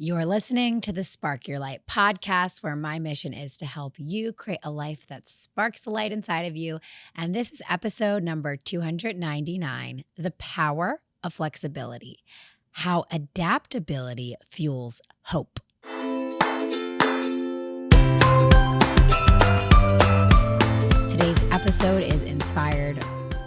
You're listening to the Spark Your Light podcast, where my mission is to help you create a life that sparks the light inside of you. And this is episode number 299, The Power of Flexibility, How Adaptability Fuels Hope. Today's episode is inspired,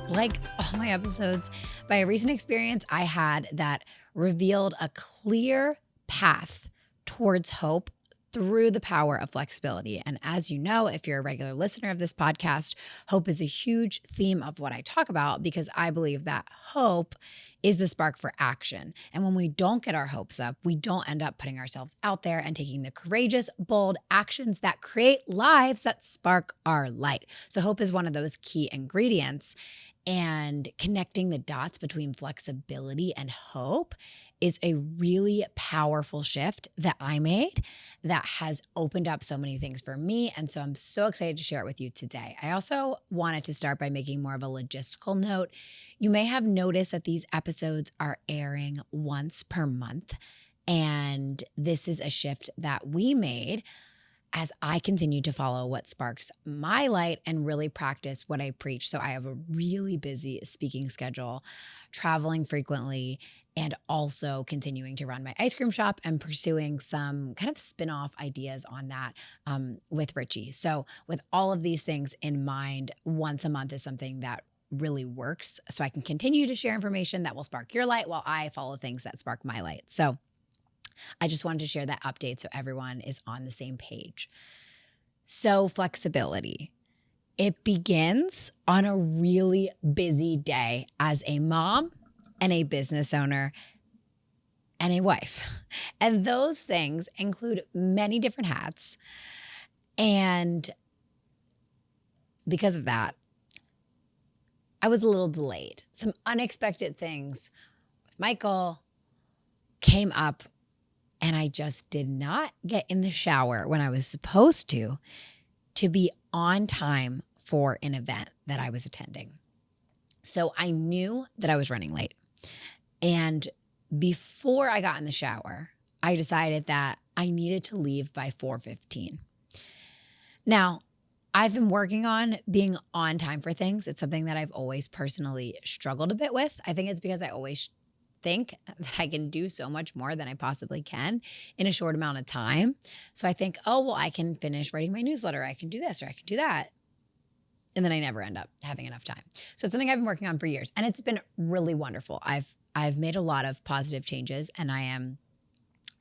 like all my episodes, by a recent experience I had that revealed a clear path towards hope through the power of flexibility. And as you know, if you're a regular listener of this podcast, hope is a huge theme of what I talk about because I believe that hope is the spark for action. And when we don't get our hopes up, we don't end up putting ourselves out there and taking the courageous, bold actions that create lives that spark our light. So hope is one of those key ingredients. And connecting the dots between flexibility and hope is a really powerful shift that I made that has opened up so many things for me. And so I'm so excited to share it with you today. I also wanted to start by making more of a logistical note. You may have noticed that these episodes are airing once per month. And this is a shift that we made as I continue to follow what sparks my light and really practice what I preach. So I have a really busy speaking schedule, traveling frequently, and also continuing to run my ice cream shop and pursuing some kind of spin-off ideas on that with Richie. So with all of these things in mind, once a month is something that really works. So I can continue to share information that will spark your light while I follow things that spark my light. So I just wanted to share that update so everyone is on the same page. So flexibility. It begins on a really busy day as a mom and a business owner and a wife. And those things include many different hats. And because of that, I was a little delayed. Some unexpected things with Michael came up. And I just did not get in the shower when I was supposed to be on time for an event that I was attending. So I knew that I was running late. And before I got in the shower, I decided that I needed to leave by 4:15. Now, I've been working on being on time for things. It's something that I've always personally struggled a bit with. I think it's because I always think that I can do so much more than I possibly can in a short amount of time. So I think, oh, well, I can finish writing my newsletter. I can do this or I can do that. And then I never end up having enough time. So it's something I've been working on for years and it's been really wonderful. I've made a lot of positive changes and I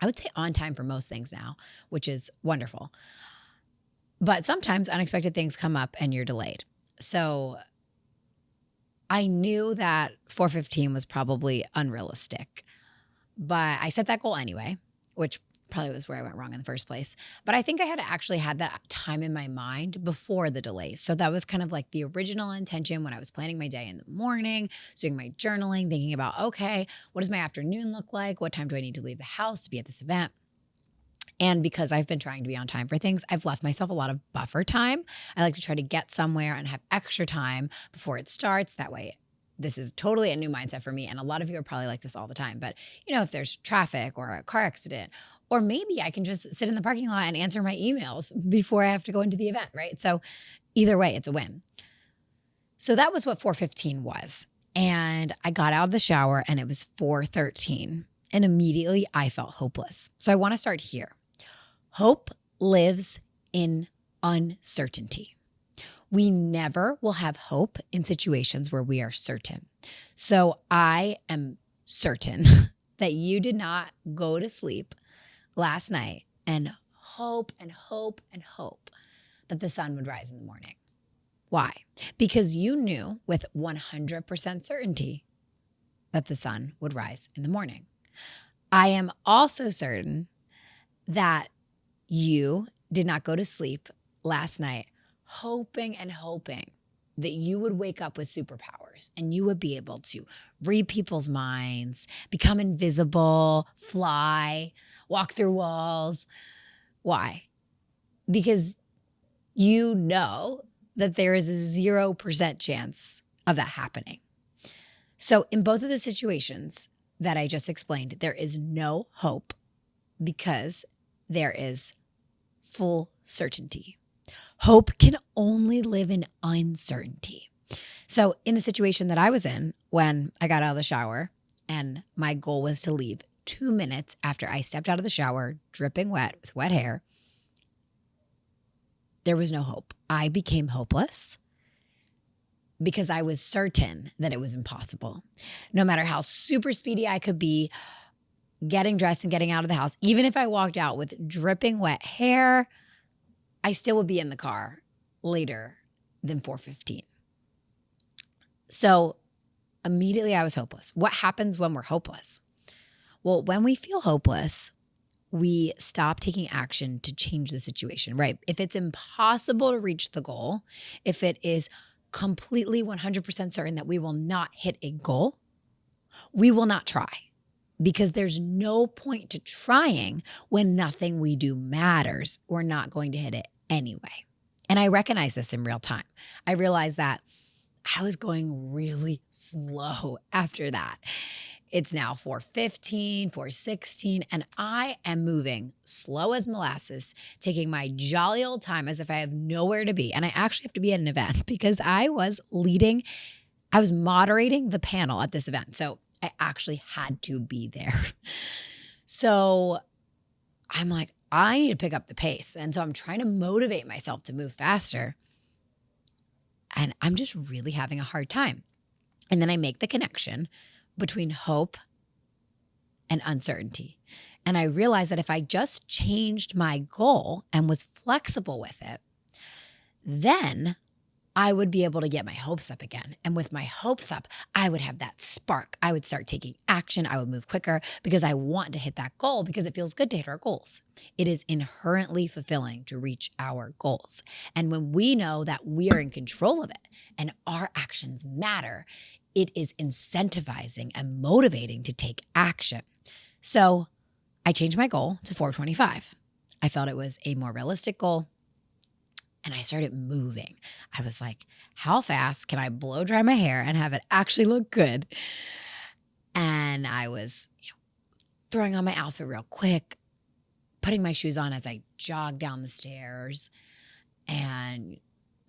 would say on time for most things now, which is wonderful. But sometimes unexpected things come up and you're delayed. So I knew that 4:15 was probably unrealistic, but I set that goal anyway, which probably was where I went wrong in the first place. But I think I had actually had that time in my mind before the delays. So that was kind of like the original intention when I was planning my day in the morning, doing my journaling, thinking about, okay, what does my afternoon look like? What time do I need to leave the house to be at this event? And because I've been trying to be on time for things, I've left myself a lot of buffer time. I like to try to get somewhere and have extra time before it starts. That way, this is totally a new mindset for me. And a lot of you are probably like this all the time. But, if there's traffic or a car accident, or maybe I can just sit in the parking lot and answer my emails before I have to go into the event, right? So either way, it's a win. So that was what 4:15 was. And I got out of the shower and it was 4:13. And immediately I felt hopeless. So I want to start here. Hope lives in uncertainty. We never will have hope in situations where we are certain. So I am certain that you did not go to sleep last night and hope and hope and hope that the sun would rise in the morning. Why? Because you knew with 100% certainty that the sun would rise in the morning. I am also certain that you did not go to sleep last night hoping and hoping that you would wake up with superpowers and you would be able to read people's minds, become invisible, fly, walk through walls. Why? Because you know that there is a 0% chance of that happening. So in both of the situations that I just explained, there is no hope because there is full certainty. Hope can only live in uncertainty. So in the situation that I was in when I got out of the shower and my goal was to leave 2 minutes after I stepped out of the shower, dripping wet with wet hair, there was no hope. I became hopeless because I was certain that it was impossible. No matter how super speedy I could be getting dressed and getting out of the house, even if I walked out with dripping wet hair, I still would be in the car later than 4:15. So immediately I was hopeless. What happens when we're hopeless? Well, when we feel hopeless, we stop taking action to change the situation, right? If it's impossible to reach the goal, if it is completely 100% certain that we will not hit a goal, we will not try, because there's no point to trying when nothing we do matters. We're not going to hit it anyway. And I recognize this in real time. I realized that I was going really slow after that. It's now 4:15, 4:16, and I am moving slow as molasses, taking my jolly old time as if I have nowhere to be. And I actually have to be at an event because I was moderating the panel at this event. So I actually had to be there. So I'm like, I need to pick up the pace. And so I'm trying to motivate myself to move faster. And I'm just really having a hard time. And then I make the connection between hope and uncertainty. And I realized that if I just changed my goal and was flexible with it, then I would be able to get my hopes up again. And with my hopes up, I would have that spark. I would start taking action. I would move quicker because I want to hit that goal because it feels good to hit our goals. It is inherently fulfilling to reach our goals. And when we know that we are in control of it and our actions matter, it is incentivizing and motivating to take action. So I changed my goal to 4:25. I felt it was a more realistic goal. And I started moving. I was like, how fast can I blow dry my hair and have it actually look good? And I was throwing on my outfit real quick, putting my shoes on as I jogged down the stairs. And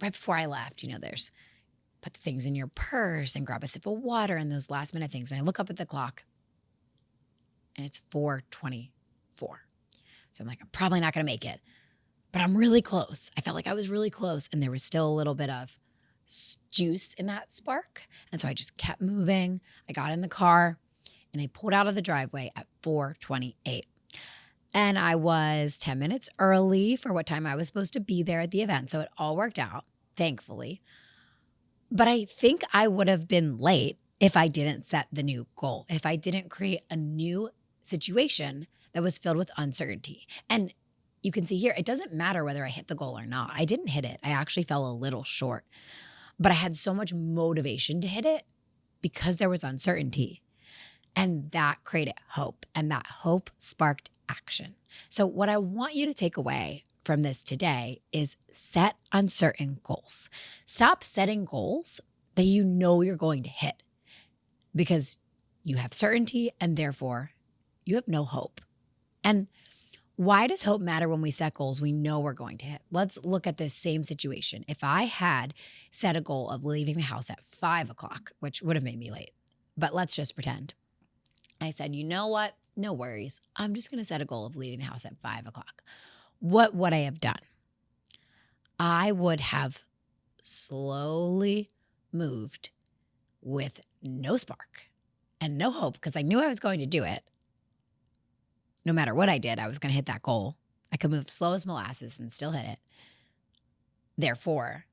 right before I left, there's put the things in your purse and grab a sip of water and those last minute things. And I look up at the clock and it's 4:24. So I'm like, I'm probably not going to make it. But I'm really close. I felt like I was really close and there was still a little bit of juice in that spark. And so I just kept moving. I got in the car and I pulled out of the driveway at 4:28. And I was 10 minutes early for what time I was supposed to be there at the event. So it all worked out, thankfully. But I think I would have been late if I didn't set the new goal, if I didn't create a new situation that was filled with uncertainty. And you can see here, it doesn't matter whether I hit the goal or not. I didn't hit it. I actually fell a little short, but I had so much motivation to hit it because there was uncertainty, and that created hope, and that hope sparked action. So what I want you to take away from this today is set uncertain goals. Stop setting goals that you know you're going to hit because you have certainty and therefore you have no hope. And why does hope matter when we set goals we know we're going to hit? Let's look at this same situation. If I had set a goal of leaving the house at 5 o'clock, which would have made me late, but let's just pretend. I said, you know what? No worries. I'm just going to set a goal of leaving the house at 5 o'clock. What would I have done? I would have slowly moved with no spark and no hope because I knew I was going to do it. No matter what I did, I was going to hit that goal. I could move slow as molasses and still hit it. Therefore,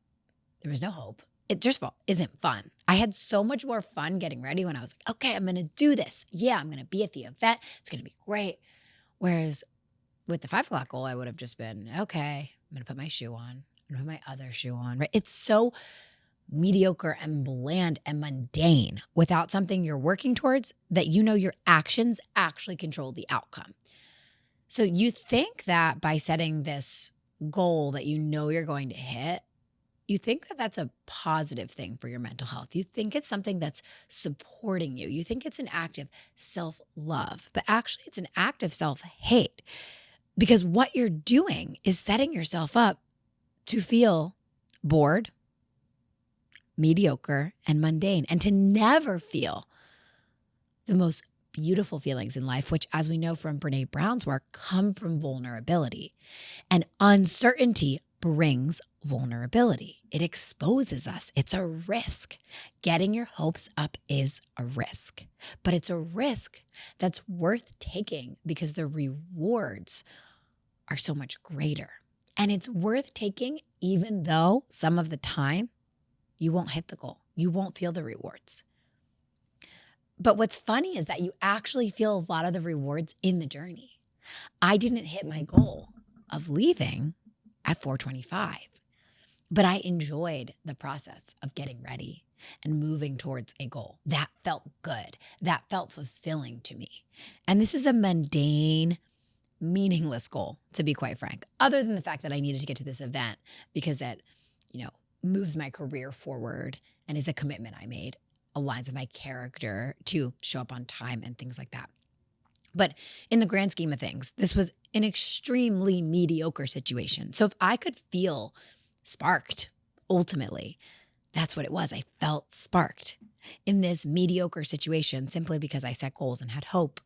there was no hope. It just isn't fun. I had so much more fun getting ready when I was like, okay, I'm going to do this. Yeah, I'm going to be at the event. It's going to be great. Whereas with the 5 o'clock goal, I would have just been, okay, I'm going to put my shoe on. I'm going to put my other shoe on. Right? It's so mediocre and bland and mundane without something you're working towards that your actions actually control the outcome. So you think that by setting this goal that you're going to hit, you think that that's a positive thing for your mental health. You think it's something that's supporting you. You think it's an act of self-love, but actually it's an act of self-hate because what you're doing is setting yourself up to feel bored, mediocre, and mundane, and to never feel the most beautiful feelings in life, which, as we know from Brene Brown's work, come from vulnerability. And uncertainty brings vulnerability. It exposes us. It's a risk. Getting your hopes up is a risk, but it's a risk that's worth taking because the rewards are so much greater. And it's worth taking even though some of the time you won't hit the goal. You won't feel the rewards. But what's funny is that you actually feel a lot of the rewards in the journey. I didn't hit my goal of leaving at 4:25, but I enjoyed the process of getting ready and moving towards a goal. That felt good. That felt fulfilling to me. And this is a mundane, meaningless goal, to be quite frank, other than the fact that I needed to get to this event because it, moves my career forward and is a commitment I made, aligns with my character to show up on time and things like that. But in the grand scheme of things, this was an extremely mediocre situation. So if I could feel sparked, ultimately, that's what it was. I felt sparked in this mediocre situation simply because I set goals and had hope.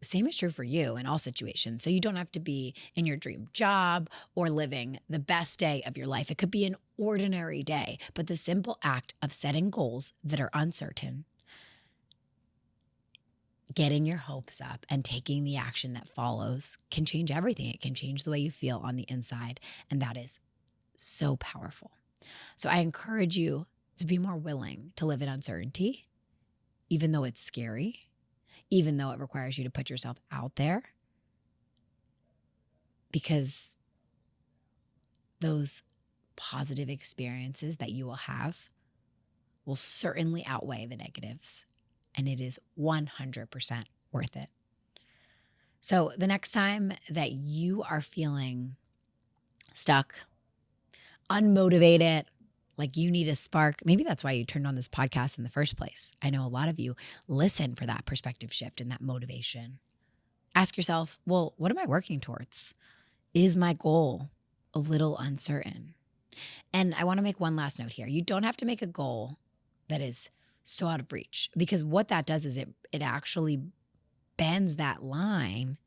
The same is true for you in all situations. So you don't have to be in your dream job or living the best day of your life. It could be an ordinary day, but the simple act of setting goals that are uncertain, getting your hopes up and taking the action that follows can change everything. It can change the way you feel on the inside. And that is so powerful. So I encourage you to be more willing to live in uncertainty, even though it's scary, even though it requires you to put yourself out there, because those positive experiences that you will have will certainly outweigh the negatives, and it is 100% worth it. So the next time that you are feeling stuck, unmotivated, like you need a spark, maybe that's why you turned on this podcast in the first place. I know a lot of you listen for that perspective shift and that motivation. Ask yourself, well, what am I working towards? Is my goal a little uncertain? And I want to make one last note here. You don't have to make a goal that is so out of reach, because what that does is it actually bends that line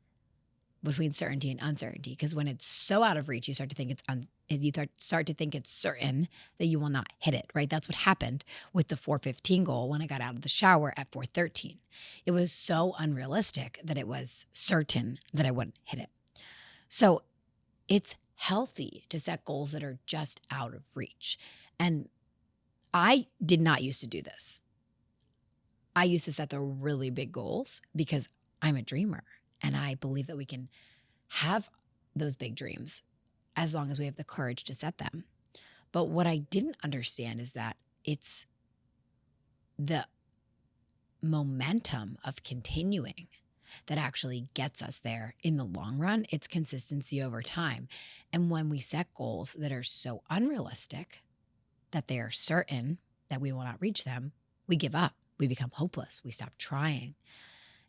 between certainty and uncertainty. Because when it's so out of reach, you start to think it's certain that you will not hit it, right? That's what happened with the 4:15 goal when I got out of the shower at 4:13. It was so unrealistic that it was certain that I wouldn't hit it. So it's healthy to set goals that are just out of reach. And I did not used to do this. I used to set the really big goals because I'm a dreamer. And I believe that we can have those big dreams as long as we have the courage to set them. But what I didn't understand is that it's the momentum of continuing that actually gets us there in the long run. It's consistency over time. And when we set goals that are so unrealistic that they are certain that we will not reach them, we give up. We become hopeless. We stop trying.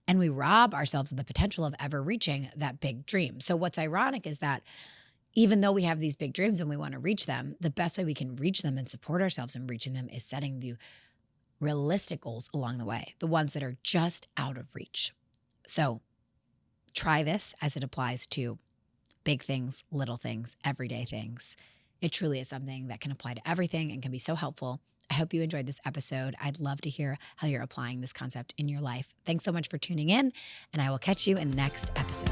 And we rob ourselves of the potential of ever reaching that big dream. So what's ironic is that even though we have these big dreams and we want to reach them, the best way we can reach them and support ourselves in reaching them is setting the realistic goals along the way, the ones that are just out of reach. So try this as it applies to big things, little things, everyday things. It truly is something that can apply to everything and can be so helpful. I hope you enjoyed this episode. I'd love to hear how you're applying this concept in your life. Thanks so much for tuning in, and I will catch you in the next episode.